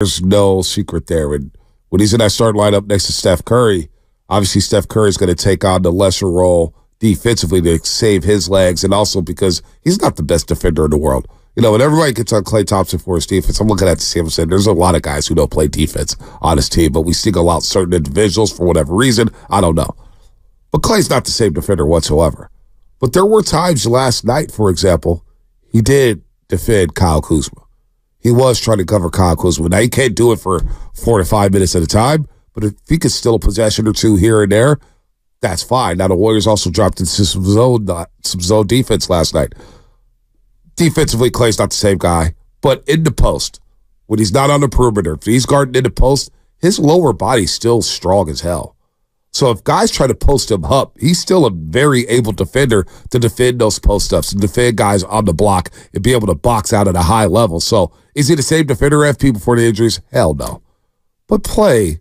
There's no secret there. And when he's in that starting lineup next to Steph Curry, obviously Steph Curry is going to take on the lesser role defensively to save his legs, and also because he's not the best defender in the world. You know, when everybody gets on Klay Thompson for his defense, I'm looking at the same saying there's a lot of guys who don't play defense on his team, but we single out certain individuals for whatever reason. I don't know. But Klay's not the same defender whatsoever. But there were times last night, for example, he did defend Kyle Kuzma. He was trying to cover Kyle Kuzma. Now, he can't do it for 4 to 5 minutes at a time, but if he could steal a possession or two here and there, that's fine. Now, the Warriors also dropped into some zone defense last night. Defensively, Klay's not the same guy, but in the post, when he's not on the perimeter, if he's guarding in the post, his lower body's still strong as hell. So if guys try to post him up, he's still a very able defender to defend those post-ups and defend guys on the block and be able to box out at a high level. So is he the same defender FP before the injuries? Hell no. But Klay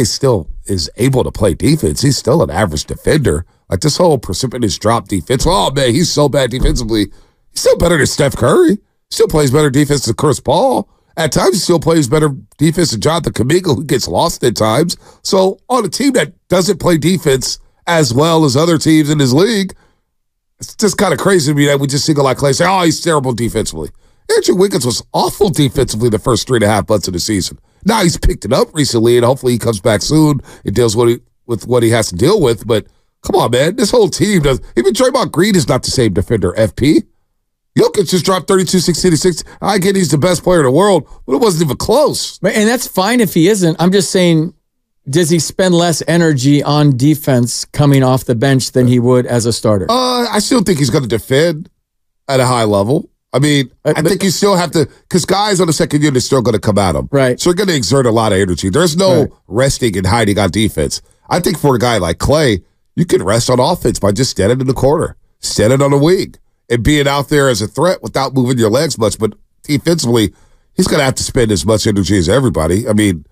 still is able to play defense. He's still an average defender. Like this whole precipitous drop defense, oh man, he's so bad defensively. He's still better than Steph Curry. Still plays better defense than Chris Paul. At times, he still plays better defense than Jonathan Kuminga, who gets lost at times. So on a team that doesn't play defense as well as other teams in his league, it's just kind of crazy to me that we just single out Klay and say, oh, he's terrible defensively. Andrew Wiggins was awful defensively the first 3.5 months of the season. Now he's picked it up recently, and hopefully he comes back soon and deals with what he has to deal with. But come on, man, this whole team does. Even Draymond Green is not the same defender, FP. Jokic just dropped 32, 16, 6. I get he's the best player in the world, but it wasn't even close. And that's fine if he isn't. I'm just saying, does he spend less energy on defense coming off the bench than he would as a starter? I still think he's going to defend at a high level. I mean, I think you still have to, because guys on the second unit are still going to come at him. Right. So they're going to exert a lot of energy. There's no resting and hiding on defense. I think for a guy like Klay, you can rest on offense by just standing in the corner, standing on the wing, and being out there as a threat without moving your legs much. But defensively, he's going to have to spend as much energy as everybody. I mean,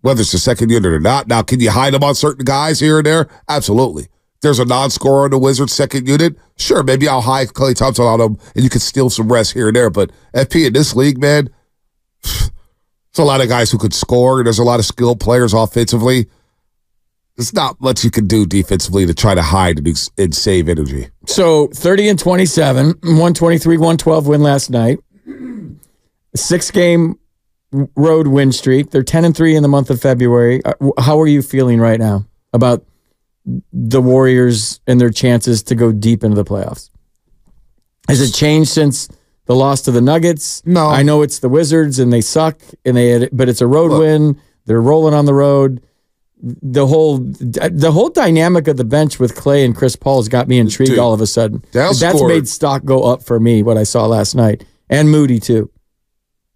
whether it's the second unit or not. Now, can you hide him on certain guys here and there? Absolutely. There's a non-scorer on the Wizards' second unit. Sure, maybe I'll hide Klay Thompson on him, and you can steal some rest here and there. But FP in this league, man, there's a lot of guys who could score, and there's a lot of skilled players offensively. There's not much you can do defensively to try to hide and save energy. So 30-27, 123-112 win last night. 6-game road win streak. They're 10-3 in the month of February. How are you feeling right now about the Warriors and their chances to go deep into the playoffs? Has it changed since the loss to the Nuggets? No. I know it's the Wizards and they suck, but it's a road win. They're rolling on the road. The whole dynamic of the bench with Klay and Chris Paul has got me intrigued all of a sudden. That's made stock go up for me, what I saw last night. And Moody, too.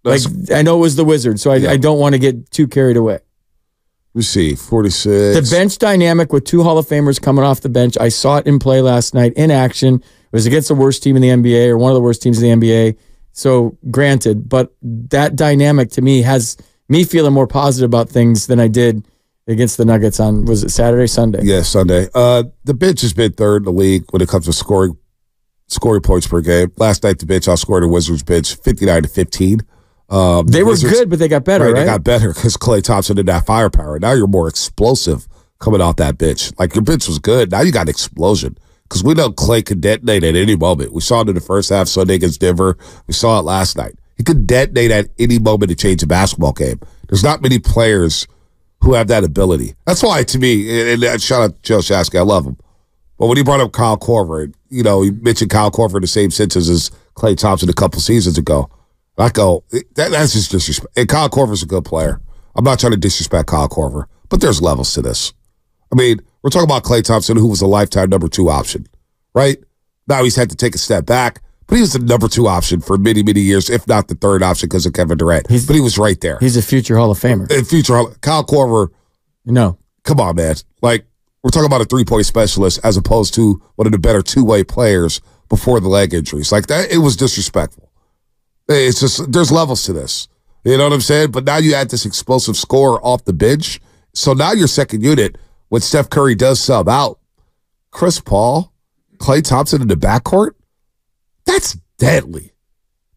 I know it was the Wizards, so I don't want to get too carried away. Let me see, 46. The bench dynamic with 2 Hall of Famers coming off the bench, I saw it in play last night in action. It was against the worst team in the NBA, or one of the worst teams in the NBA. So, granted, but that dynamic to me has me feeling more positive about things than I did against the Nuggets on, was it Saturday, Sunday? Yeah, Sunday. The bench has been third in the league when it comes to scoring points per game. Last night, the bench outscored the Wizards bench 59-15. They were good, but they got better, right? They got better because Klay Thompson did that firepower. Now you're more explosive coming off that bench. Like, your bench was good. Now you got explosion because we know Klay could detonate at any moment. We saw it in the first half Sunday against Denver. We saw it last night. He could detonate at any moment to change a basketball game. There's not many players who have that ability. That's why, to me, and shout out to Joe Shasky, I love him. But when he brought up Kyle Korver, he mentioned Kyle Korver in the same sentence as Klay Thompson a couple seasons ago. I go, that's just disrespect. And Kyle Korver's a good player. I'm not trying to disrespect Kyle Korver, but there's levels to this. I mean, we're talking about Klay Thompson, who was a lifetime number 2 option, right? Now he's had to take a step back, but he was the number 2 option for many, many years, if not the 3rd option because of Kevin Durant. But he was right there. He's a future Hall of Famer. Kyle Korver. No. Come on, man. Like, we're talking about a 3-point specialist as opposed to one of the better 2-way players before the leg injuries. Like, that, it was disrespectful. It's just, there's levels to this. You know what I'm saying? But now you add this explosive scorer off the bench. So now your second unit, when Steph Curry does sub out, Chris Paul, Klay Thompson in the backcourt, that's deadly.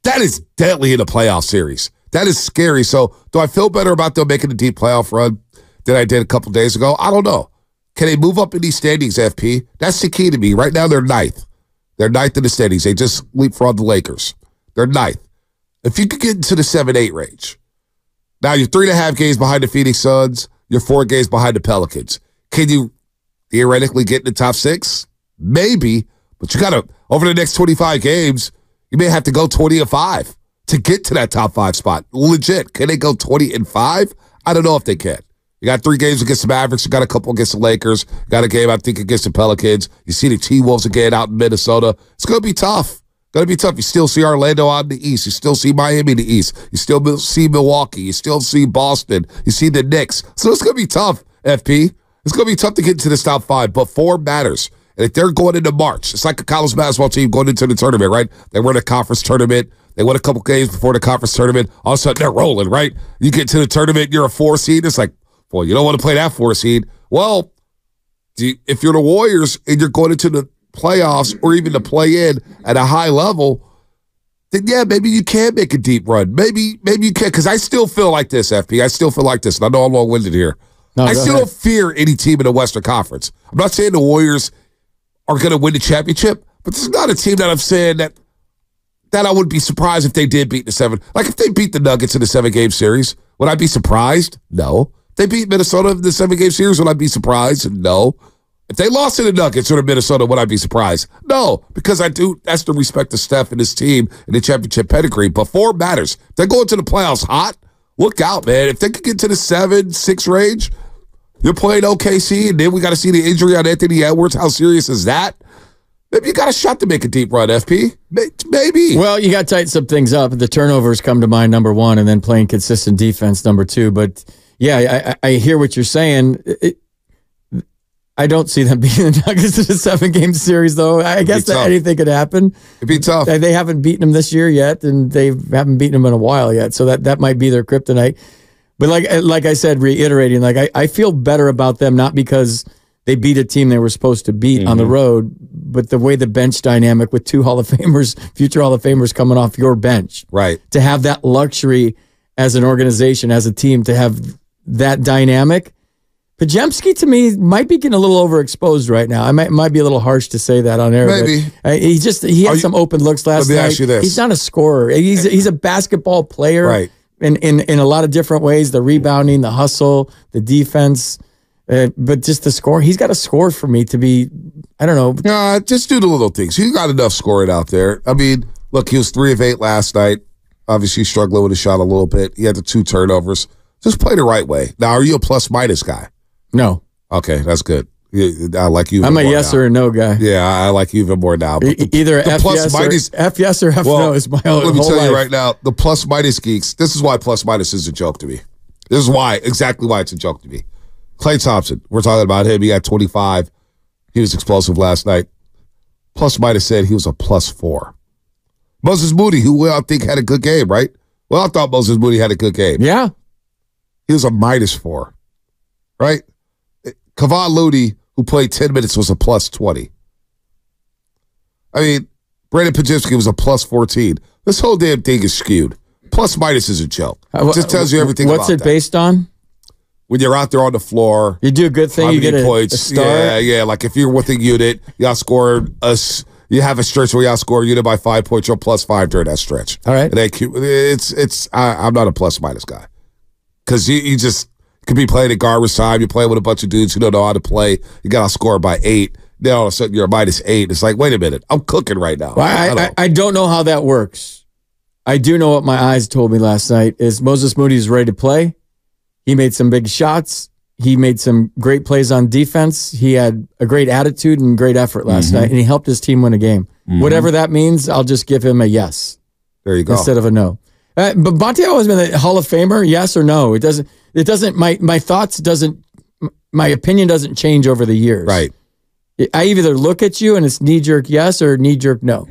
That is deadly in a playoff series. That is scary. So do I feel better about them making a deep playoff run than I did a couple days ago? I don't know. Can they move up in these standings, FP? That's the key to me. Right now, they're ninth. They're ninth in the standings. They just leapfrogged the Lakers. They're ninth. If you could get into the 7-8 range, now you're 3.5 games behind the Phoenix Suns. You're 4 games behind the Pelicans. Can you theoretically get in the top 6? Maybe, but you got to, over the next 25 games, you may have to go 20-5 to get to that top 5 spot. Legit. Can they go 20-5? I don't know if they can. You got 3 games against the Mavericks. You got a couple against the Lakers. You got a game, I think, against the Pelicans. You see the T-Wolves again out in Minnesota. It's going to be tough. Going to be tough. You still see Orlando out in the East. You still see Miami in the East. You still see Milwaukee. You still see Boston. You see the Knicks. So it's going to be tough, FP. It's going to be tough to get into this top 5, but form matters. And if they're going into March, it's like a college basketball team going into the tournament, right? They win a conference tournament. They win a couple games before the conference tournament. All of a sudden, they're rolling, right? You get to the tournament, you're a 4 seed. It's like, well, you don't want to play that 4 seed. Well, if you're the Warriors and you're going into the playoffs or even the play-in at a high level, then yeah, maybe you can make a deep run. Maybe you can, because I still feel like this, FP. I still feel like this, and I know I'm long-winded here. No, I still don't fear any team in the Western Conference. I'm not saying the Warriors are going to win the championship, but this is not a team that I'm saying that I would be surprised if they did beat the 7. Like, if they beat the Nuggets in the 7-game series, would I be surprised? No. If they beat Minnesota in the 7-game series, would I be surprised? No. If they lost to the Nuggets or to Minnesota, would I be surprised? No, because I do. That's the respect of Steph and his team and the championship pedigree. But form matters. If they're going to the playoffs hot, look out, man. If they could get to the 7-6 range, you're playing OKC, and then we got to see the injury on Anthony Edwards. How serious is that? Maybe you got a shot to make a deep run, FP. Maybe. Well, you got to tighten some things up. The turnovers come to mind, number 1, and then playing consistent defense, number 2. But, yeah, I hear what you're saying. I don't see them beating the Nuggets in a 7-game series, though. I guess that anything could happen. It'd be tough. They haven't beaten them this year yet, and they haven't beaten them in a while yet. So that might be their kryptonite. But like I said, reiterating, I feel better about them, not because they beat a team they were supposed to beat on the road, but the way the bench dynamic with 2 Hall of Famers, future Hall of Famers coming off your bench. Right. To have that luxury as an organization, as a team, to have that dynamic. Pajemski, to me, might be getting a little overexposed right now. I might be a little harsh to say that on air. Maybe. He had some open looks last night. Let me ask you this. He's not a scorer. He's a basketball player. Right. In a lot of different ways, the rebounding, the hustle, the defense, but just the score. He's got to score for me to be, I don't know. Just do the little things. You got enough scoring out there. I mean, look, he was 3 of 8 last night. Obviously struggling with his shot a little bit. He had the 2 turnovers. Just play the right way. Now, are you a plus-minus guy? No. Okay, that's good. I like you. I'm a yes or a no guy. Yeah, I like you even more now. But either F yes or F no is my own. Let me tell life. you right now, the plus minus geeks. This is why plus minus is a joke to me. This is exactly why it's a joke to me. Klay Thompson, we're talking about him. He had 25. He was explosive last night. Plus minus said he was a +4. Moses Moody, who I think had a good game, right? Well, I thought Moses Moody had a good game. Yeah, he was a -4, right? Kevon Looney, who played 10 minutes, was a +20. I mean, Brandon Pajemski was a +14. This whole damn thing is skewed. Plus minus is a joke. It just tells you everything What's it based on? When you're out there on the floor. You do a good thing, you get a star. Yeah. Like if you're with a unit, you outscore us. You have a stretch where you outscore a unit by 5 points, you're +5 during that stretch. All right. I'm not a plus minus guy. Because you just could be playing at garbage time. You're playing with a bunch of dudes who don't know how to play. You got to score by 8. Then all of a sudden you're a -8. It's like, wait a minute. I'm cooking right now. Well, I don't know how that works. I do know what my eyes told me last night is Moses Moody is ready to play. He made some big shots. He made some great plays on defense. He had a great attitude and great effort last night, and he helped his team win a game. Whatever that means, I'll just give him a yes. There you go. Instead of a no. But Monte always been a Hall of Famer, yes or no. It doesn't, my opinion doesn't change over the years. Right. I either look at you and it's knee-jerk yes or knee-jerk no.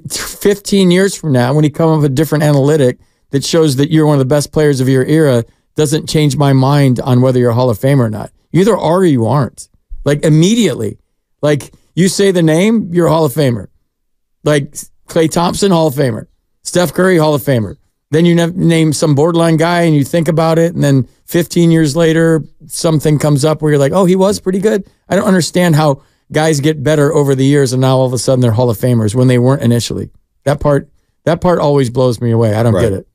15 years from now, when you come up with a different analytic that shows that you're one of the best players of your era, doesn't change my mind on whether you're a Hall of Famer or not. You either are or you aren't. Like immediately. Like you say the name, you're a Hall of Famer. Like Klay Thompson, Hall of Famer. Steph Curry, Hall of Famer. Then you name some borderline guy and you think about it, and then 15 years later, something comes up where you're like, oh, he was pretty good. I don't understand how guys get better over the years and now all of a sudden they're Hall of Famers when they weren't initially. That part always blows me away. I don't get it.